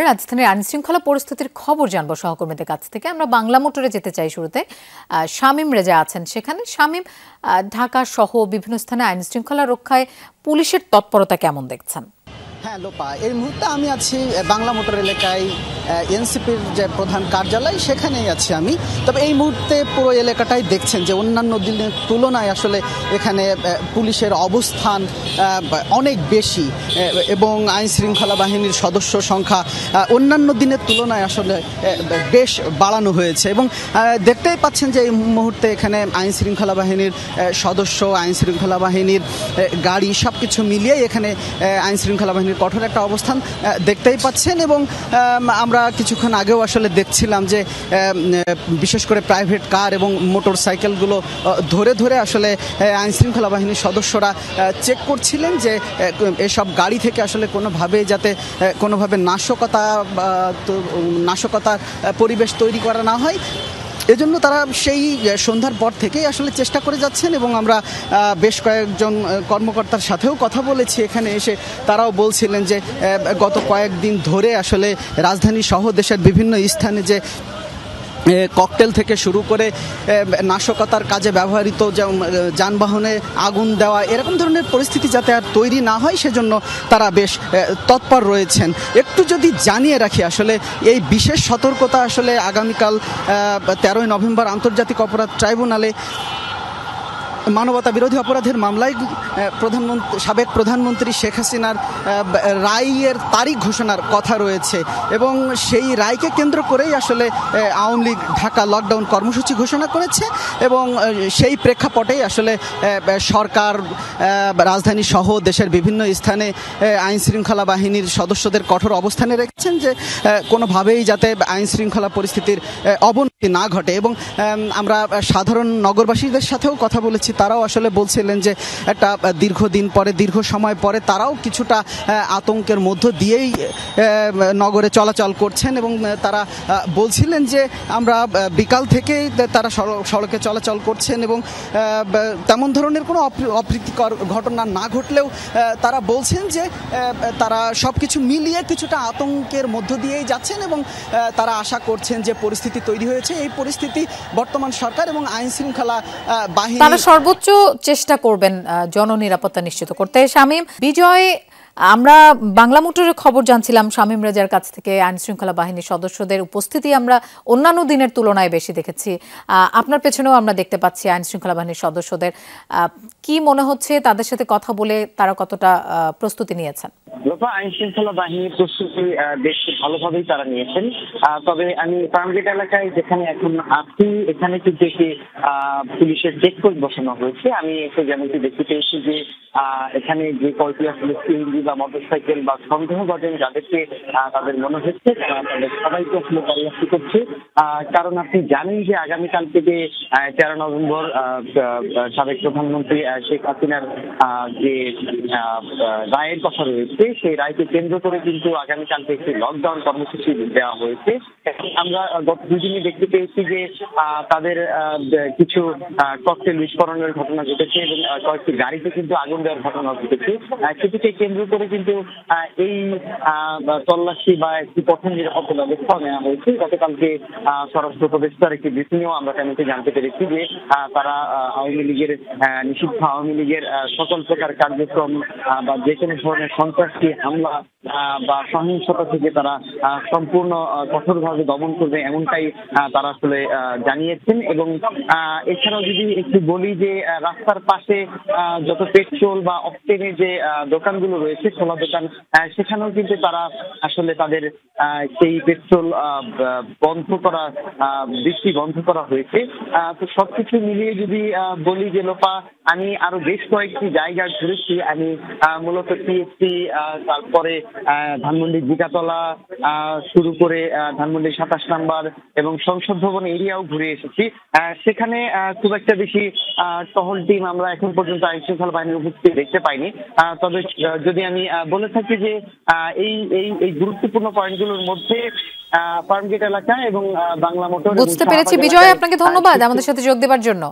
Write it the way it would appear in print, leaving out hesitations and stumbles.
রাজধানীর আইনশৃঙ্খলা পরিস্থিতির খবর জানবো সহকর্মীদের কাছ থেকে। আমরা বাংলা মোটরে যেতে চাই। শুরুতে শামীম রেজা আছেন সেখানে। শামীম, ঢাকা সহ বিভিন্ন স্থানে আইনশৃঙ্খলা রক্ষায় পুলিশের তৎপরতা কেমন দেখছেন? হ্যাঁ লোপা, এই মুহূর্তে আমি আছি বাংলা মোটর এলাকায়, এনসিপির যে প্রধান কার্যালয় সেখানেই আছি আমি। তবে এই মুহূর্তে পুরো এলাকাটাই দেখছেন যে অন্যান্য দিনের তুলনায় আসলে এখানে পুলিশের অবস্থান অনেক বেশি এবং আইন শৃঙ্খলা বাহিনীর সদস্য সংখ্যা অন্যান্য দিনের তুলনায় আসলে বেশ বাড়ানো হয়েছে। এবং দেখতেই পাচ্ছেন যে এই মুহূর্তে এখানে আইন শৃঙ্খলা বাহিনীর সদস্য, আইন শৃঙ্খলা বাহিনীর গাড়ি সব কিছু মিলিয়েই এখানে আইন শৃঙ্খলা বাহিনীর কঠোর একটা অবস্থান দেখতেই পাচ্ছেন। এবং আমরা কিছুক্ষণ আগেও আসলে দেখছিলাম যে বিশেষ করে প্রাইভেট কার এবং মোটর সাইকেলগুলো ধরে ধরে আসলে আইন শৃঙ্খলা বাহিনীর সদস্যরা চেক করছিলেন যে এসব গাড়ি থেকে আসলে কোনোভাবে নাশকতার পরিবেশ তৈরি করা না হয়। এজন্য তারা সেই সন্ধ্যার পর থেকেই আসলে চেষ্টা করে যাচ্ছেন। এবং আমরা বেশ কয়েকজন কর্মকর্তার সাথেও কথা বলেছি এখানে এসে। তারাও বলছিলেন যে গত কয়েকদিন ধরে আসলে রাজধানী সহ দেশের বিভিন্ন স্থানে যে ককটেল থেকে শুরু করে নাশকতার কাজে ব্যবহৃত যানবাহনে আগুন দেওয়া, এরকম ধরনের পরিস্থিতি যাতে আর তৈরি না হয় সেজন্য তারা বেশ তৎপর রয়েছেন। একটু যদি জানিয়ে রাখি, আসলে এই বিশেষ সতর্কতা আসলে আগামীকাল 13ই নভেম্বর আন্তর্জাতিক অপরাধ ট্রাইব্যুনালে মানবতা বিরোধী অপরাধের মামলায় সাবেক প্রধানমন্ত্রী শেখ হাসিনার রায়ের তারিখ ঘোষণার কথা রয়েছে। এবং সেই রায়কে কেন্দ্র করেই আসলে আওয়ামী লীগ ঢাকা লকডাউন কর্মসূচি ঘোষণা করেছে। এবং সেই প্রেক্ষাপটেই আসলে সরকার রাজধানী সহ দেশের বিভিন্ন স্থানে আইন শৃঙ্খলা বাহিনীর সদস্যদের কঠোর অবস্থানে রেখেছেন যে কোনোভাবেই যাতে আইন শৃঙ্খলা পরিস্থিতির অবনতি না ঘটে। এবং আমরা সাধারণ নগরবাসীদের সাথেও কথা বলেছি, তারাও আসলে বলছিলেন যে একটা দীর্ঘ সময় পরে তারাও কিছুটা আতঙ্কের মধ্য দিয়েই নগরে চলাচল করছেন। এবং তারা বলছিলেন যে আমরা বিকাল থেকেই তারা সড়কে চলাচল করছেন এবং তেমন ধরনের কোনো অপ্রীতিকর ঘটনা না ঘটলেও তারা বলছেন যে তারা সব কিছু মিলিয়ে কিছুটা আতঙ্কের মধ্য দিয়েই যাচ্ছেন। এবং তারা আশা করছেন যে পরিস্থিতি তৈরি হয়েছে, এই পরিস্থিতি বর্তমান সরকার এবং আইন শৃঙ্খলা বাহিনী সর্বোচ্চ চেষ্টা করবেন জননিরাপত্তা নিশ্চিত করতে। শামীম, বিজয়, আমরা বাংলা মোটরের খবর জানছিলাম শামীম রেজার কাছ থেকে। আইন শৃঙ্খলা বাহিনীর সদস্যদের উপস্থিতি আমরা অন্যান্য দিনের তুলনায় বেশি দেখেছি। আপনার পেছনেও আমরা দেখতে পাচ্ছি আইন শৃঙ্খলা বাহিনীর সদস্যদের। কি মনে হচ্ছে তাদের সাথে কথা বলে তারা কতটা প্রস্তুতি নিয়েছেন? আইন শৃঙ্খলা বাহিনীর প্রস্তুতি বেশ ভালোভাবেই তারা নিয়েছেন। তবে আমি ফার্মগেট এলাকায় যেখানে এখন আছি, এখানে কিন্তু একটি পুলিশের চেকপোস্ট বসানো হয়েছে। আমি একটু যেমনটি দেখতে পেয়েছি যে এখানে যে কয়টি আসলে সিএনজি বা মোটরসাইকেল বা সন্দেহভাজন যাদেরকে তাদের মনে হচ্ছে তাদের সবাইকে আসলে তল্লাশি করছে। কারণ আপনি জানেন যে আগামীকাল থেকে 13 নভেম্বর সাবেক প্রধানমন্ত্রী শেখ হাসিনার যে রায়ের কথা রয়েছে, সেই রায়কে কেন্দ্র করে কিন্তু আগামীকাল থেকে একটি লকডাউন কর্মসূচি দেওয়া হয়েছে। আমরা গত দুদিনই দেখতে পেয়েছি যে তাদের কিছু ককটেল বিস্ফোরণের ঘটনা ঘটেছে এবং কয়েকটি গাড়িতে কিন্তু আগুন দেওয়ার ঘটনা ঘটেছে। সেটিকে কেন্দ্র করে কিন্তু এই তল্লাশি বা একটি কঠোর নিরাপত্তা ব্যবস্থা নেওয়া হয়েছে। গতকালকে স্বরাষ্ট্র উপদেষ্টার একটি ব্রিফিংও আমরা তেমনটি জানতে পেরেছি যে তারা নিষিদ্ধ আওয়ামী লীগের সকল প্রকার কার্যক্রম বা যে কোনো ধরনের সন্ত্রাসী হামলা বা সহিংসতা থেকে তারা সম্পূর্ণ কঠোরভাবে দমন করবে, এমনটাই তারা আসলে জানিয়েছেন। এবং এছাড়াও যদি একটু বলি যে রাস্তার পাশে যত পেট্রোল বা অক্টেনের যে দোকানগুলো রয়েছে, খোলা দোকান, সেখানেও কিন্তু তারা আসলে তাদের সেই পেট্রোল বৃষ্টি বন্ধ করা হয়েছে। তো সবকিছু মিলিয়ে যদি বলি যে লোপা, আমি আরো বেশ কয়েকটি জায়গা ঘুরেছি। আমি মূলত টিএসসি, তারপরে ধানমন্ডি জিকাতলা শুরু করে ধানমন্ডি 27 নম্বর এবং সংসদ ভবন এরিয়াও ঘুরে এসেছি। সেখানে খুব একটা বেশি টহল টিম আমরা এখন পর্যন্ত আইন শৃঙ্খলা বাহিনীর উপস্থিতি দেখতে পাইনি। তবে যদি আমি বলে থাকি যে এই গুরুত্বপূর্ণ পয়েন্টগুলোর মধ্যে ফার্মগেট এলাকা এবং বাংলা মোটর। বুঝতে পেরেছি বিজয়, আপনাকে ধন্যবাদ আমাদের সাথে যোগ দেওয়ার জন্য।